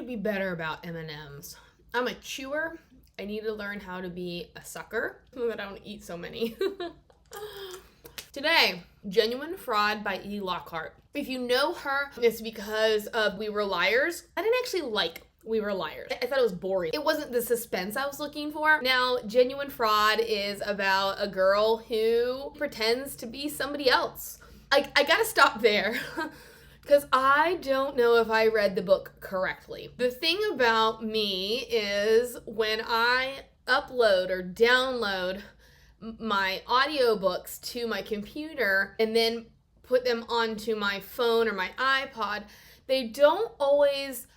to be better about M&Ms. I'm a chewer. I need to learn how to be a sucker so that I don't eat so many. Today, Genuine Fraud by Lockhart. If you know her, it's because of We Were Liars. I didn't actually like We Were Liars. I thought it was boring. It wasn't the suspense I was looking for. Now, Genuine Fraud is about a girl who pretends to be somebody else. I gotta stop there. Because I don't know if I read the book correctly. The thing about me is when I upload or download my audiobooks to my computer and then put them onto my phone or my iPod, they don't always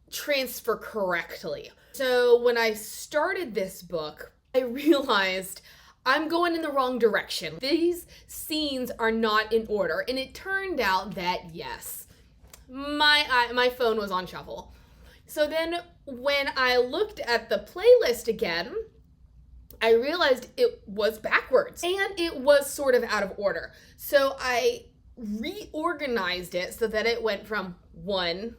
transfer correctly. So when I started this book, I realized I'm going in the wrong direction. These scenes are not in order. And it turned out that, yes, my phone was on shuffle. So then when I looked at the playlist again, I realized it was backwards and it was sort of out of order. So I reorganized it so that it went from 1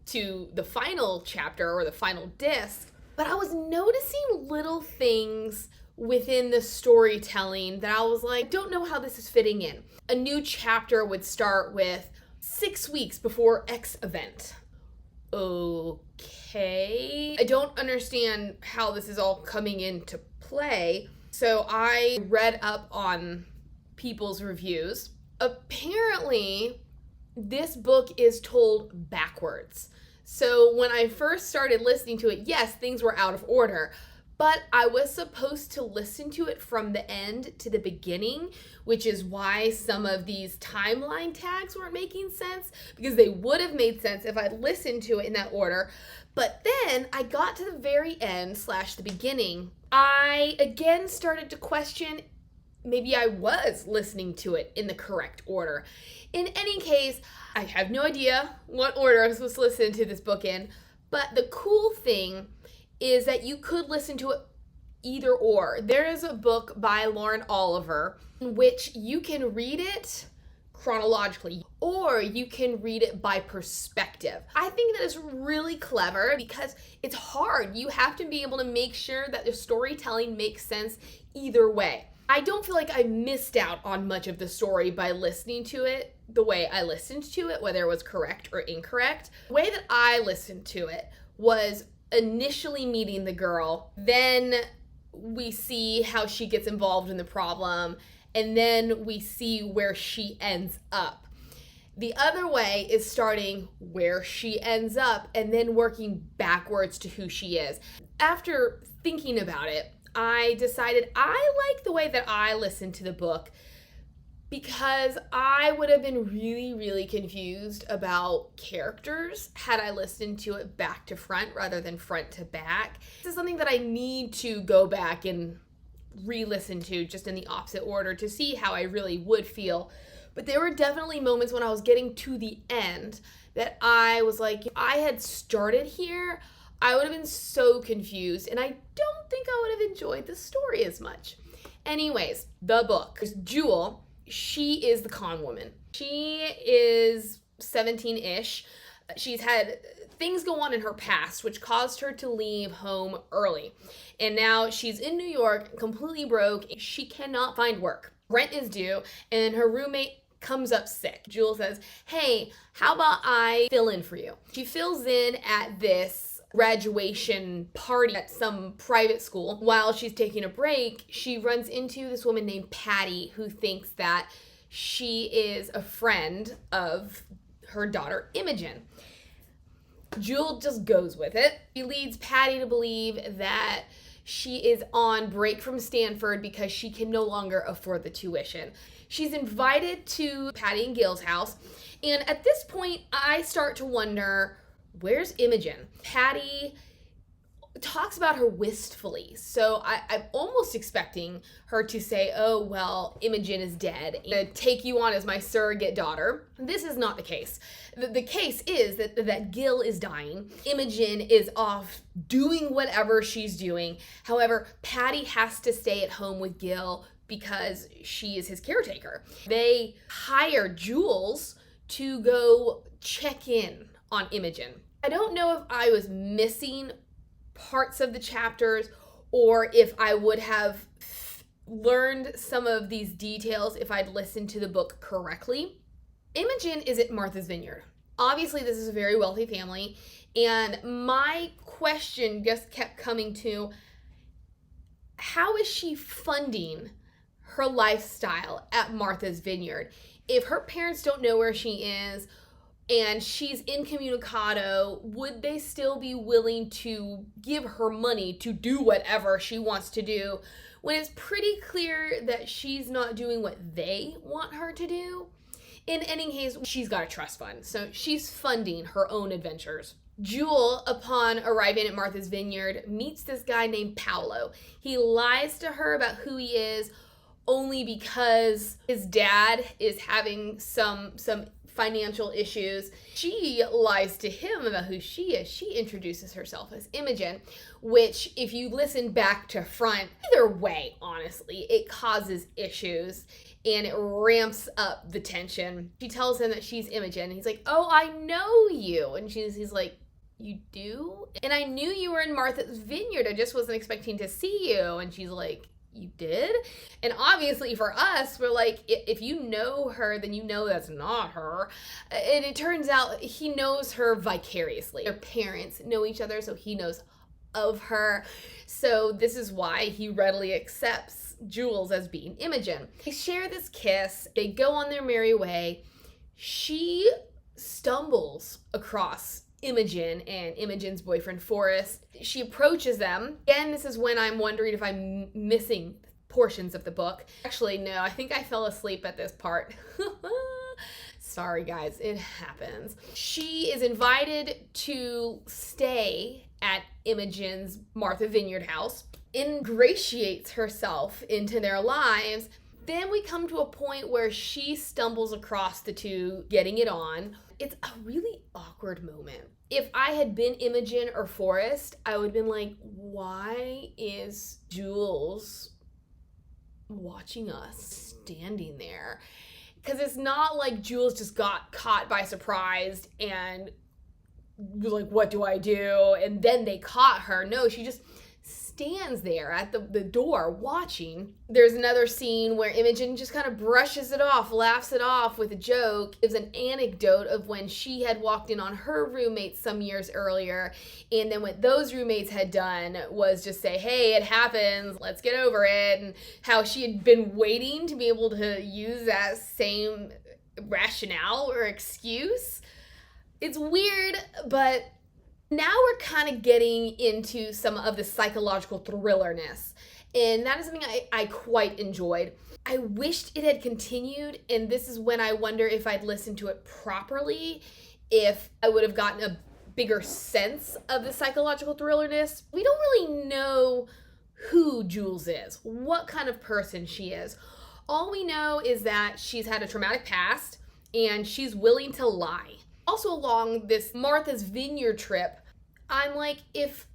to the final chapter or the final disc. But I was noticing little things within the storytelling that I was like, don't know how this is fitting in. A new chapter would start with 6 weeks before X event. Okay. I don't understand how this is all coming into play. So I read up on people's reviews. Apparently, this book is told backwards. So when I first started listening to it, yes, things were out of order. But I was supposed to listen to it from the end to the beginning, which is why some of these timeline tags weren't making sense, because they would have made sense if I listened to it in that order. But then I got to the very end / the beginning. I again started to question maybe I was listening to it in the correct order. In any case, I have no idea what order I'm supposed to listen to this book in, but the cool thing is that you could listen to it either or. There is a book by Lauren Oliver in which you can read it chronologically or you can read it by perspective. I think that is really clever because it's hard. You have to be able to make sure that the storytelling makes sense either way. I don't feel like I missed out on much of the story by listening to it the way I listened to it, whether it was correct or incorrect. The way that I listened to it was initially meeting the girl, then we see how she gets involved in the problem, and then we see where she ends up. The other way is starting where she ends up and then working backwards to who she is. After thinking about it, I decided I like the way that I listened to the book because I would have been really, really confused about characters had I listened to it back to front rather than front to back. This is something that I need to go back and re-listen to just in the opposite order to see how I really would feel. But there were definitely moments when I was getting to the end that I was like, if I had started here, I would have been so confused and I don't think I would have enjoyed the story as much. Anyways, the book. There's Jule. She is the con woman. She is 17-ish. She's had things go on in her past, which caused her to leave home early. And now she's in New York, completely broke. She cannot find work. Rent is due, and her roommate comes up sick. Jule says, hey, how about I fill in for you? She fills in at this graduation party at some private school. While she's taking a break, she runs into this woman named Patty who thinks that she is a friend of her daughter Imogen. Jule just goes with it. She leads Patty to believe that she is on break from Stanford because she can no longer afford the tuition. She's invited to Patty and Gil's house, and at this point I start to wonder, where's Imogen? Patty talks about her wistfully. So I'm almost expecting her to say, oh, well, Imogen is dead. I'm going to take you on as my surrogate daughter. This is not the case. The case is that Gil is dying. Imogen is off doing whatever she's doing. However, Patty has to stay at home with Gil because she is his caretaker. They hire Jules to go check in on Imogen. I don't know if I was missing parts of the chapters or if I would have learned some of these details if I'd listened to the book correctly. Imogen is at Martha's Vineyard. Obviously, this is a very wealthy family, and my question just kept coming to, how is she funding her lifestyle at Martha's Vineyard? If her parents don't know where she is and she's incommunicado, would they still be willing to give her money to do whatever she wants to do when it's pretty clear that she's not doing what they want her to do? In any case, she's got a trust fund, so she's funding her own adventures. Jule, upon arriving at Martha's Vineyard, meets this guy named Paolo. He lies to her about who he is only because his dad is having some financial issues. She lies to him about who she is. She introduces herself as Imogen, which, if you listen back to front, either way, honestly, it causes issues and it ramps up the tension. She tells him that she's Imogen, and he's like, oh, I know you. And he's like, you do? And I knew you were in Martha's Vineyard. I just wasn't expecting to see you. And she's like, you did? And obviously for us, we're like, if you know her, then you know that's not her. And it turns out he knows her vicariously. Their parents know each other, so he knows of her. So this is why he readily accepts Jules as being Imogen. They share this kiss. They go on their merry way. She stumbles across Imogen and Imogen's boyfriend, Forrest. She approaches them. Again, this is when I'm wondering if I'm missing portions of the book. Actually, no, I think I fell asleep at this part. Sorry, guys, it happens. She is invited to stay at Imogen's Martha Vineyard house, ingratiates herself into their lives. Then we come to a point where she stumbles across the two getting it on. It's a really awkward moment. If I had been Imogen or Forrest, I would have been like, why is Jules watching us standing there? Because it's not like Jules just got caught by surprise and was like, what do I do? And then they caught her. No, she just stands there at the door watching. There's another scene where Imogen just kind of brushes it off, laughs it off with a joke, gives an anecdote of when she had walked in on her roommates some years earlier, and then what those roommates had done was just say, hey, it happens, let's get over it, and how she had been waiting to be able to use that same rationale or excuse. It's weird, but now we're kind of getting into some of the psychological thrillerness, and that is something I quite enjoyed. I wished it had continued, and this is when I wonder if I'd listened to it properly, if I would have gotten a bigger sense of the psychological thrillerness. We don't really know who Jules is, what kind of person she is. All we know is that she's had a traumatic past, and she's willing to lie. Also, along this Martha's Vineyard trip, I'm like, if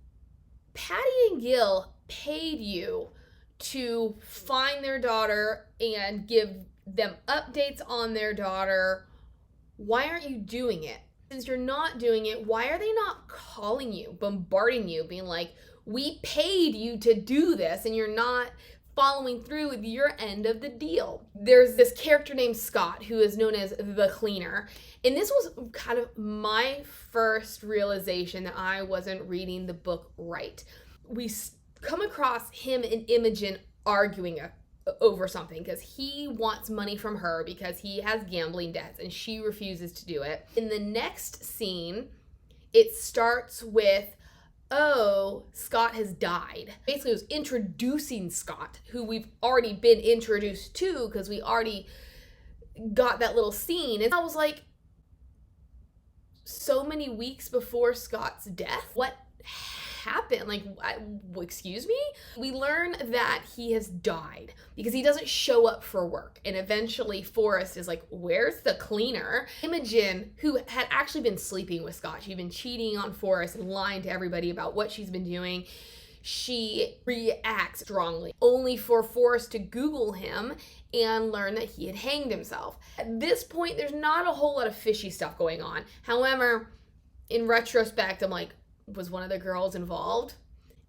Patty and Gil paid you to find their daughter and give them updates on their daughter, why aren't you doing it? Since you're not doing it, why are they not calling you, bombarding you, being like, we paid you to do this, and you're not following through with your end of the deal? There's this character named Scott who is known as the cleaner, and this was kind of my first realization that I wasn't reading the book right. We come across him and Imogen arguing over something because he wants money from her because he has gambling debts and she refuses to do it. In the next scene, it starts with, oh, Scott has died. Basically, it was introducing Scott, who we've already been introduced to because we already got that little scene. And I was like, so many weeks before Scott's death? What happened? Like, excuse me? We learn that he has died because he doesn't show up for work. And eventually Forrest is like, where's the cleaner? Imogen, who had actually been sleeping with Scott, she'd been cheating on Forrest and lying to everybody about what she's been doing. She reacts strongly, only for Forrest to Google him and learn that he had hanged himself. At this point, there's not a whole lot of fishy stuff going on. However, In retrospect, I'm like, was one of the girls involved?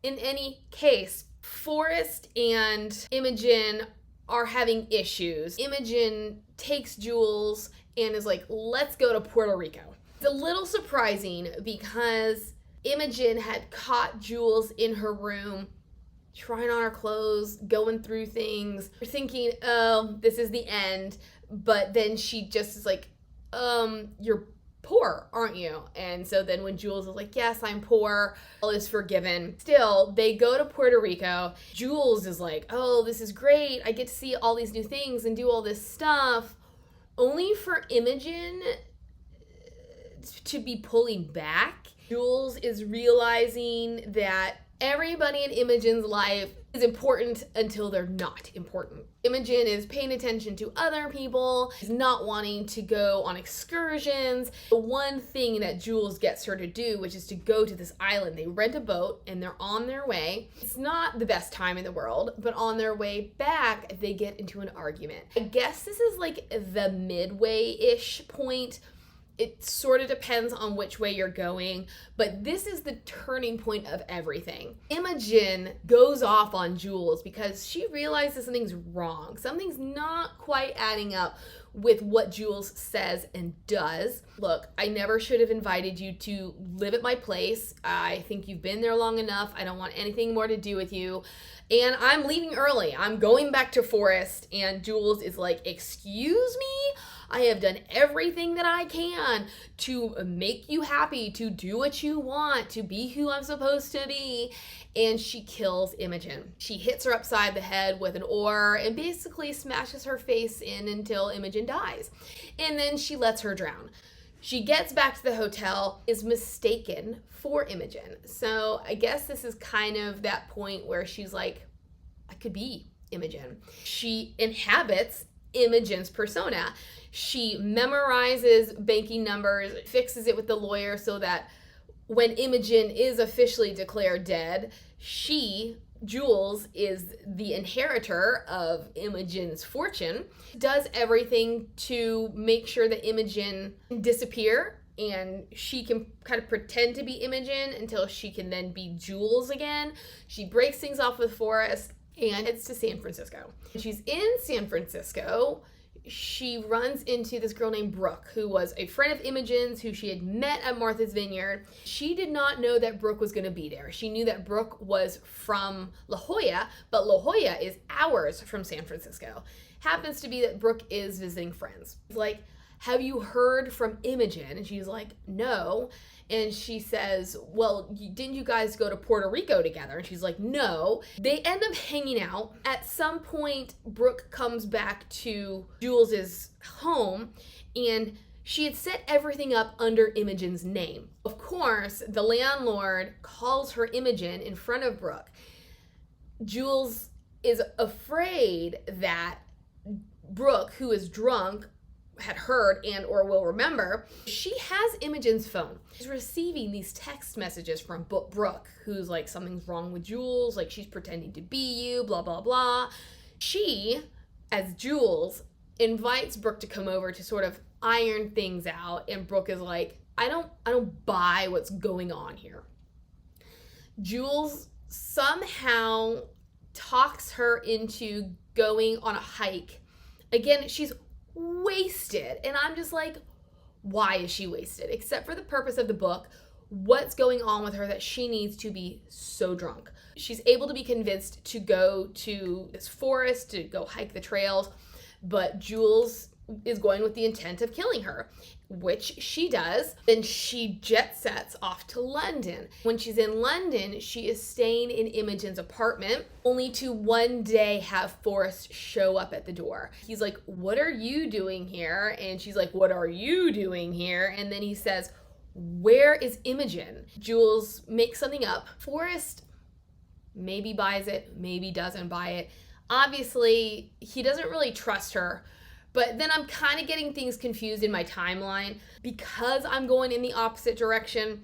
In any case, Forrest and Imogen are having issues. Imogen takes Jules and is like, let's go to Puerto Rico. It's a little surprising because Imogen had caught Jules in her room trying on her clothes, going through things, thinking, oh, this is the end. But then she just is like, you're poor, aren't you? And so then when Jules is like, yes, I'm poor, all is forgiven. Still, they go to Puerto Rico. Jules is like, oh, this is great. I get to see all these new things and do all this stuff. Only for Imogen to be pulling back. Jules is realizing that everybody in Imogen's life is important until they're not important. Imogen is paying attention to other people, is not wanting to go on excursions. The one thing that Jules gets her to do, which is to go to this island. They rent a boat and they're on their way. It's not the best time in the world, but on their way back, they get into an argument. I guess this is like the midway-ish point. It sort of depends on which way you're going, but this is the turning point of everything. Imogen goes off on Jules because she realizes something's wrong. Something's not quite adding up with what Jules says and does. Look, I never should have invited you to live at my place. I think you've been there long enough. I don't want anything more to do with you. And I'm leaving early. I'm going back to Forest. And Jules is like, excuse me? I have done everything that I can to make you happy, to do what you want, to be who I'm supposed to be. And she kills Imogen. She hits her upside the head with an oar and basically smashes her face in until Imogen dies. And then she lets her drown. She gets back to the hotel, is mistaken for Imogen. So I guess this is kind of that point where she's like, I could be Imogen. She inhabits Imogen's persona. She memorizes banking numbers, fixes it with the lawyer so that when Imogen is officially declared dead, Jules, is the inheritor of Imogen's fortune, does everything to make sure that Imogen can disappear and she can kind of pretend to be Imogen until she can then be Jules again. She breaks things off with Forrest and heads to San Francisco. When she's in San Francisco, she runs into this girl named Brooke, who was a friend of Imogen's, who she had met at Martha's Vineyard. She did not know that Brooke was going to be there. She knew that Brooke was from La Jolla, but La Jolla is hours from San Francisco. Happens to be that Brooke is visiting friends. It's like, have you heard from Imogen? And she's like, no. And she says, well, didn't you guys go to Puerto Rico together? And she's like, no. They end up hanging out. At some point, Brooke comes back to Jules's home and she had set everything up under Imogen's name. Of course, the landlord calls her Imogen in front of Brooke. Jules is afraid that Brooke, who is drunk, had heard and or will remember, she has Imogen's phone. She's receiving these text messages from Brooke, who's like, something's wrong with Jules, like she's pretending to be you, blah, blah, blah. She, as Jules, invites Brooke to come over to sort of iron things out, and Brooke is like, I don't buy what's going on here. Jules somehow talks her into going on a hike. Again, she's wasted, and I'm just like, why is she wasted? Except for the purpose of the book, what's going on with her that she needs to be so drunk? She's able to be convinced to go to this forest to go hike the trails, but Jules is going with the intent of killing her, which she does. Then she jet sets off to London. When she's in London, she is staying in Imogen's apartment, only to one day have Forrest show up at the door. He's like, what are you doing here? And she's like, what are you doing here? And then he says, where is Imogen? Jules makes something up. Forrest maybe buys it, maybe doesn't buy it. Obviously, he doesn't really trust her. But then I'm kind of getting things confused in my timeline because I'm going in the opposite direction.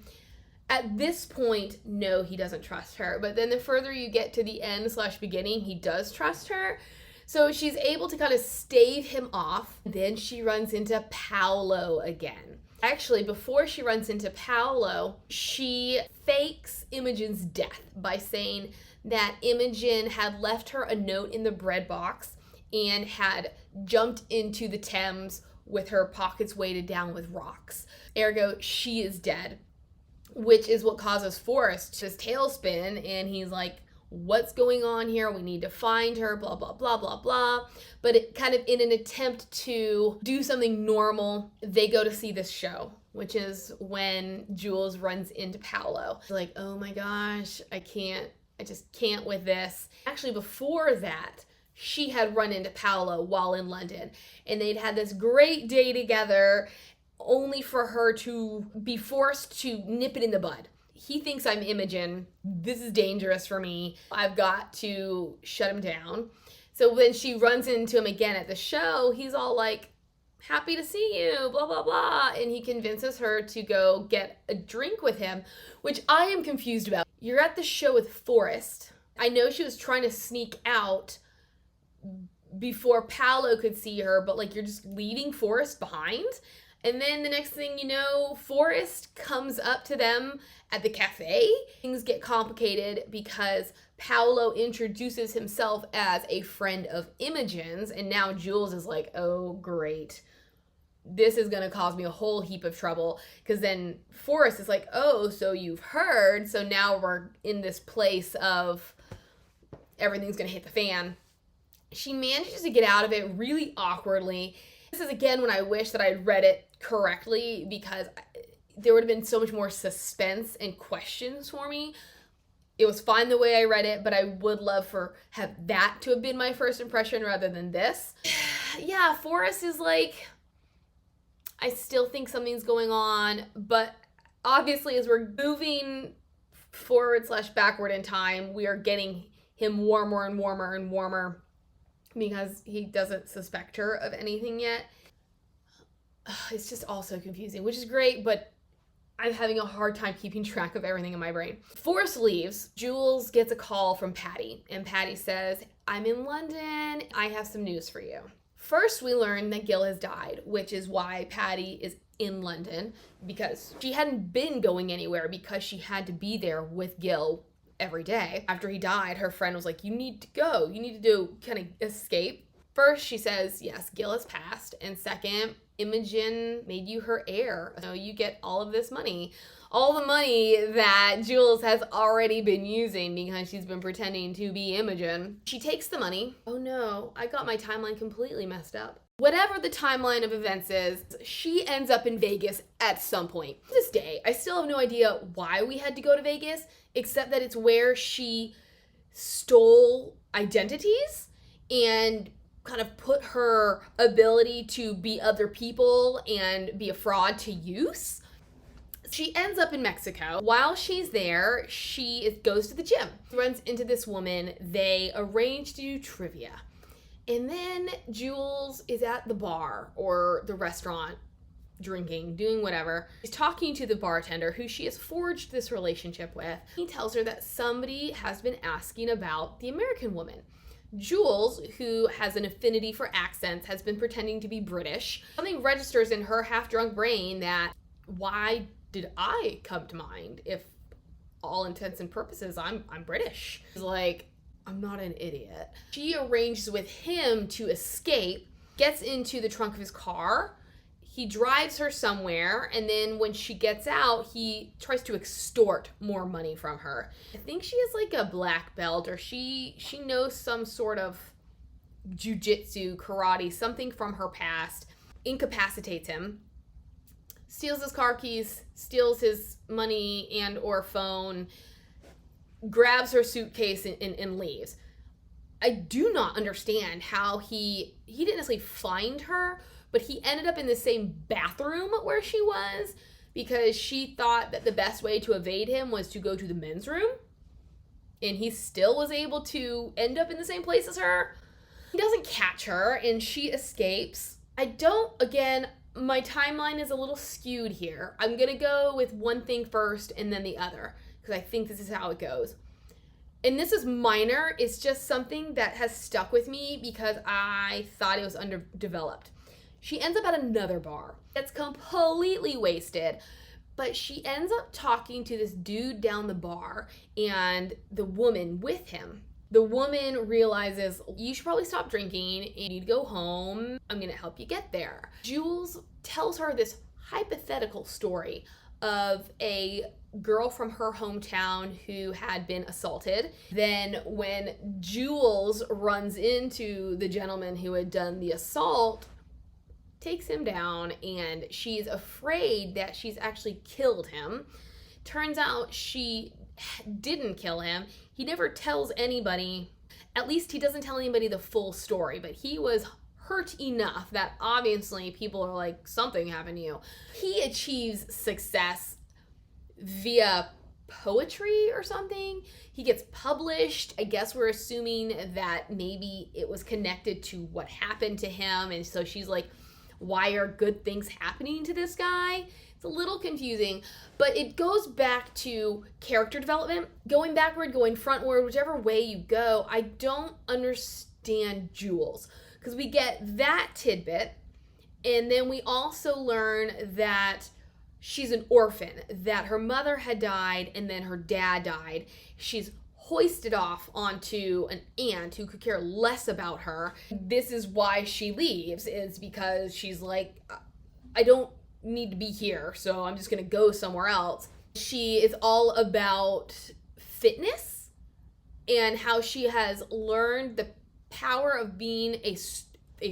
At this point, no, he doesn't trust her. But then the further you get to the end/beginning, he does trust her. So she's able to kind of stave him off. Then she runs into Paolo again. Actually, before she runs into Paolo, she fakes Imogen's death by saying that Imogen had left her a note in the bread box and had jumped into the Thames with her pockets weighted down with rocks. Ergo, she is dead, which is what causes Forrest his tailspin, and he's like, what's going on here? We need to find her, blah, blah, blah, blah, blah. But it kind of in an attempt to do something normal, they go to see this show, which is when Jules runs into Paolo. Like, oh my gosh, I just can't with this. Actually, before that, she had run into Paolo while in London, and they'd had this great day together, only for her to be forced to nip it in the bud. He thinks I'm Imogen. This is dangerous for me. I've got to shut him down. So when she runs into him again at the show, he's all like, happy to see you, blah, blah, blah. And he convinces her to go get a drink with him, which I am confused about. You're at the show with Forrest. I know she was trying to sneak out before Paolo could see her, but like, you're just leaving Forrest behind. And then the next thing you know, Forrest comes up to them at the cafe. Things get complicated because Paolo introduces himself as a friend of Imogen's, and now Jules is like, oh, great. This is gonna cause me a whole heap of trouble, because then Forrest is like, oh, so you've heard, so now we're in this place of everything's gonna hit the fan. She manages to get out of it really awkwardly. This is again when I wish that I'd read it correctly, because there would have been so much more suspense and questions for me. It was fine the way I read it, but I would love for have that to have been my first impression rather than this. Yeah, Forrest is like, I still think something's going on, but obviously as we're moving forward/backward in time, we are getting him warmer and warmer and warmer because he doesn't suspect her of anything yet. It's just all so confusing, which is great, but I'm having a hard time keeping track of everything in my brain. Forrest leaves. Jules gets a call from Patty, and Patty says, I'm in London. I have some news for you. First, we learn that Gil has died, which is why Patty is in London, because she hadn't been going anywhere because she had to be there with Gil every day. After he died, her friend was like, you need to go. You need to do kind of escape. First, she says, yes, Gil has passed. And second, Imogen made you her heir. So you get all of this money. All the money that Jules has already been using because she's been pretending to be Imogen. She takes the money. Oh no, I got my timeline completely messed up. Whatever the timeline of events is, she ends up in Vegas at some point. To this day, I still have no idea why we had to go to Vegas, except that it's where she stole identities and kind of put her ability to be other people and be a fraud to use. She ends up in Mexico. While she's there, she goes to the gym, runs into this woman. They arrange to do trivia. And then Jules is at the bar or the restaurant, drinking, doing whatever. She's talking to the bartender who she has forged this relationship with. He tells her that somebody has been asking about the American woman. Jules, who has an affinity for accents, has been pretending to be British. Something registers in her half-drunk brain that, why did I come to mind if all intents and purposes I'm British? She's like, I'm not an idiot. She arranges with him to escape, gets into the trunk of his car. He drives her somewhere, and then when she gets out, he tries to extort more money from her. I think she is like a black belt, or she knows some sort of jujitsu, karate, something from her past. Incapacitates him, steals his car keys, steals his money and or phone, grabs her suitcase and leaves. I do not understand how he didn't necessarily find her, but he ended up in the same bathroom where she was because she thought that the best way to evade him was to go to the men's room. And he still was able to end up in the same place as her. He doesn't catch her and she escapes. My timeline is a little skewed here. I'm gonna go with one thing first and then the other, because I think this is how it goes. And this is minor. It's just something that has stuck with me because I thought it was underdeveloped. She ends up at another bar. Gets completely wasted, but she ends up talking to this dude down the bar and the woman with him. The woman realizes, you should probably stop drinking. You need to go home. I'm gonna help you get there. Jules tells her this hypothetical story of a girl from her hometown who had been assaulted. Then when Jules runs into the gentleman who had done the assault, takes him down, and she's afraid that she's actually killed him. Turns out she didn't kill him. He never tells anybody, at least he doesn't tell anybody the full story, but he was hurt enough that obviously people are like, something happened to you. He achieves success via poetry or something. He gets published. I guess we're assuming that maybe it was connected to what happened to him, and so she's like, why are good things happening to this guy? It's a little confusing, but it goes back to character development. Going backward, going frontward, whichever way you go. I don't understand Jules, because we get that tidbit, and then we also learn that she's an orphan, that her mother had died and then her dad died. She's hoisted off onto an aunt who could care less about her. This is why she leaves, is because she's like, I don't need to be here, so I'm just gonna go somewhere else. She is all about fitness and how she has learned the power of being a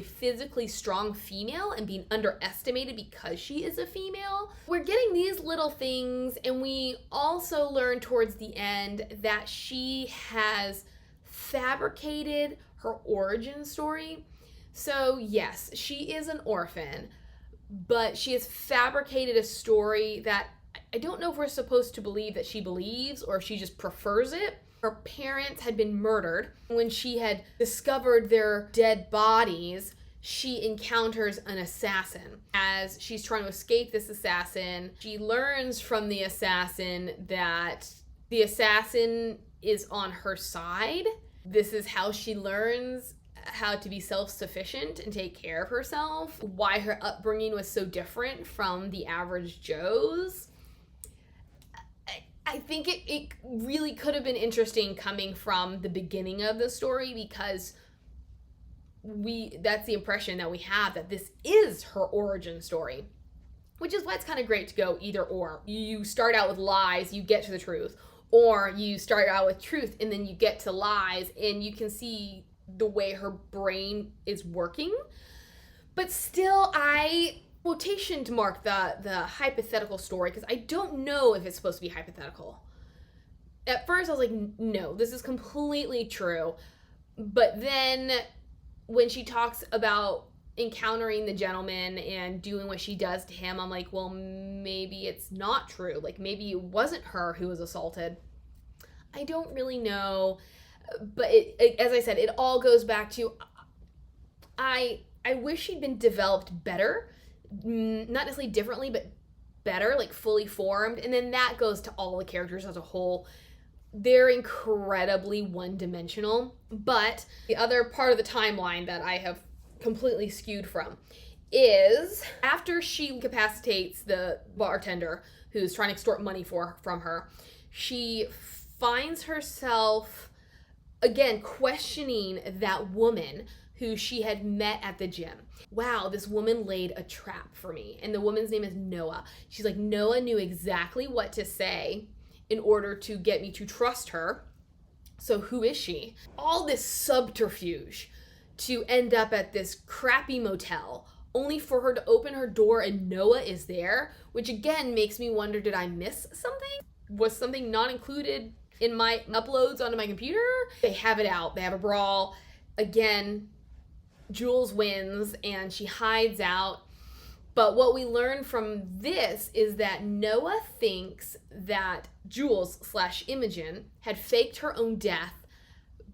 physically strong female and being underestimated because she is a female. We're getting these little things, and we also learn towards the end that she has fabricated her origin story. So yes, she is an orphan, but she has fabricated a story that I don't know if we're supposed to believe that she believes or if she just prefers it. Her parents had been murdered. When she had discovered their dead bodies, she encounters an assassin. As she's trying to escape this assassin, she learns from the assassin that the assassin is on her side. This is how she learns how to be self-sufficient and take care of herself, why her upbringing was so different from the average Joe's. I think it really could have been interesting coming from the beginning of the story, because that's the impression that we have, that this is her origin story, which is why it's kind of great to go either or. You start out with lies, you get to the truth, or you start out with truth and then you get to lies, and you can see the way her brain is working. But still, I quotation to mark the hypothetical story, because I don't know if it's supposed to be hypothetical. At first I was like, no, this is completely true. But then when she talks about encountering the gentleman and doing what she does to him, I'm like, well, maybe it's not true. Like, maybe it wasn't her who was assaulted. I don't really know. But it, as I said, it all goes back to, I wish she'd been developed better. Not necessarily differently, but better, like fully formed. And then that goes to all the characters as a whole. They're incredibly one-dimensional. But the other part of the timeline that I have completely skewed from is after she incapacitates the bartender who's trying to extort money from her, she finds herself again questioning that woman who she had met at the gym. Wow, this woman laid a trap for me. And the woman's name is Noah. She's like, Noah knew exactly what to say in order to get me to trust her. So who is she? All this subterfuge to end up at this crappy motel, only for her to open her door and Noah is there, which again makes me wonder, did I miss something? Was something not included in my uploads onto my computer? They have it out. They have a brawl. Again, Jules wins and she hides out. But what we learn from this is that Noah thinks that Jules / Imogen had faked her own death,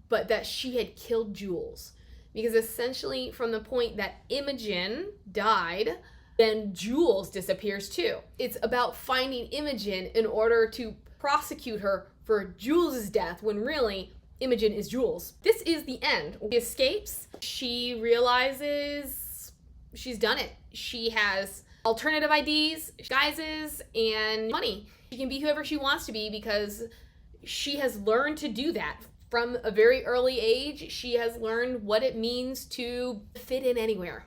but that she had killed Jules. Because essentially from the point that Imogen died, then Jules disappears too. It's about finding Imogen in order to prosecute her for Jules' death, when really Imogen is Jules. This is the end. She escapes. She realizes she's done it. She has alternative IDs, guises, and money. She can be whoever she wants to be because she has learned to do that. From a very early age, she has learned what it means to fit in anywhere.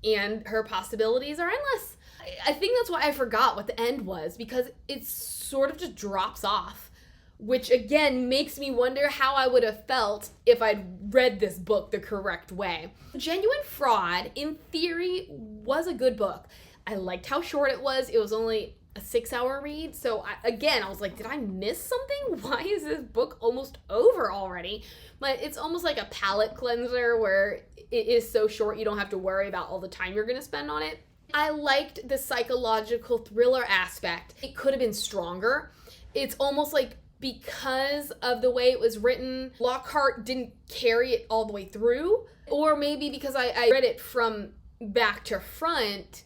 And her possibilities are endless. I think that's why I forgot what the end was, because it sort of just drops off, which again makes me wonder how I would have felt if I'd read this book the correct way. Genuine Fraud, in theory, was a good book. I liked how short it was. It was only a 6-hour read. So I was like, did I miss something? Why is this book almost over already? But it's almost like a palate cleanser where it is so short you don't have to worry about all the time you're going to spend on it. I liked the psychological thriller aspect. It could have been stronger. It's almost like because of the way it was written, Lockhart didn't carry it all the way through. Or maybe because I read it from back to front,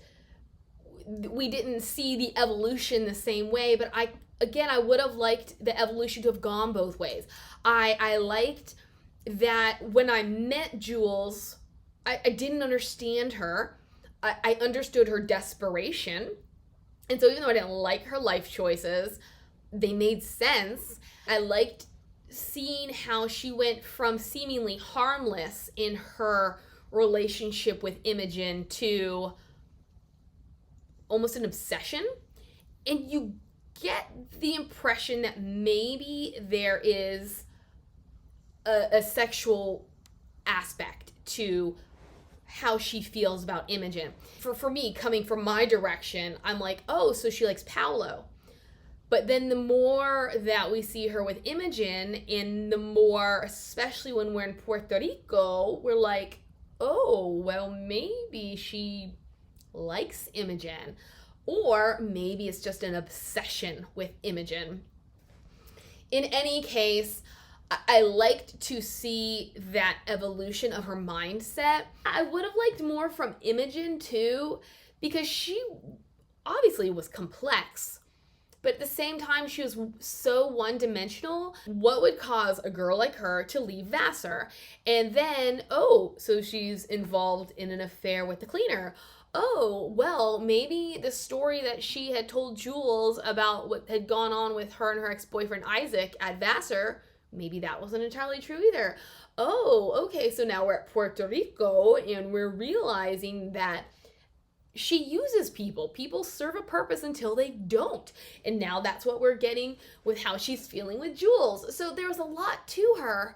we didn't see the evolution the same way. But I would have liked the evolution to have gone both ways. I liked that when I met Jules, I didn't understand her. I understood her desperation. And so even though I didn't like her life choices, they made sense. I liked seeing how she went from seemingly harmless in her relationship with Imogen to almost an obsession. And you get the impression that maybe there is a sexual aspect to how she feels about Imogen. For me, coming from my direction, I'm like, oh, so she likes Paolo. But then the more that we see her with Imogen, and the more, especially when we're in Puerto Rico, we're like, oh, well, maybe she likes Imogen. Or maybe it's just an obsession with Imogen. In any case, I liked to see that evolution of her mindset. I would have liked more from Imogen too, because she obviously was complex, but at the same time she was so one-dimensional. What would cause a girl like her to leave Vassar? And then, oh, so she's involved in an affair with the cleaner. Oh, well, maybe the story that she had told Jules about what had gone on with her and her ex-boyfriend Isaac at Vassar, maybe that wasn't entirely true either. Oh, okay, so now we're at Puerto Rico and we're realizing that she uses people. People serve a purpose until they don't. And now that's what we're getting with how she's feeling with Jules. So there was a lot to her,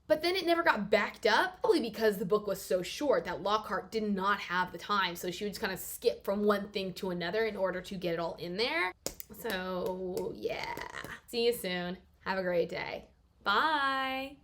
but then it never got backed up, probably because the book was so short that Lockhart did not have the time. So she would just kind of skip from one thing to another in order to get it all in there. So yeah, see you soon. Have a great day. Bye.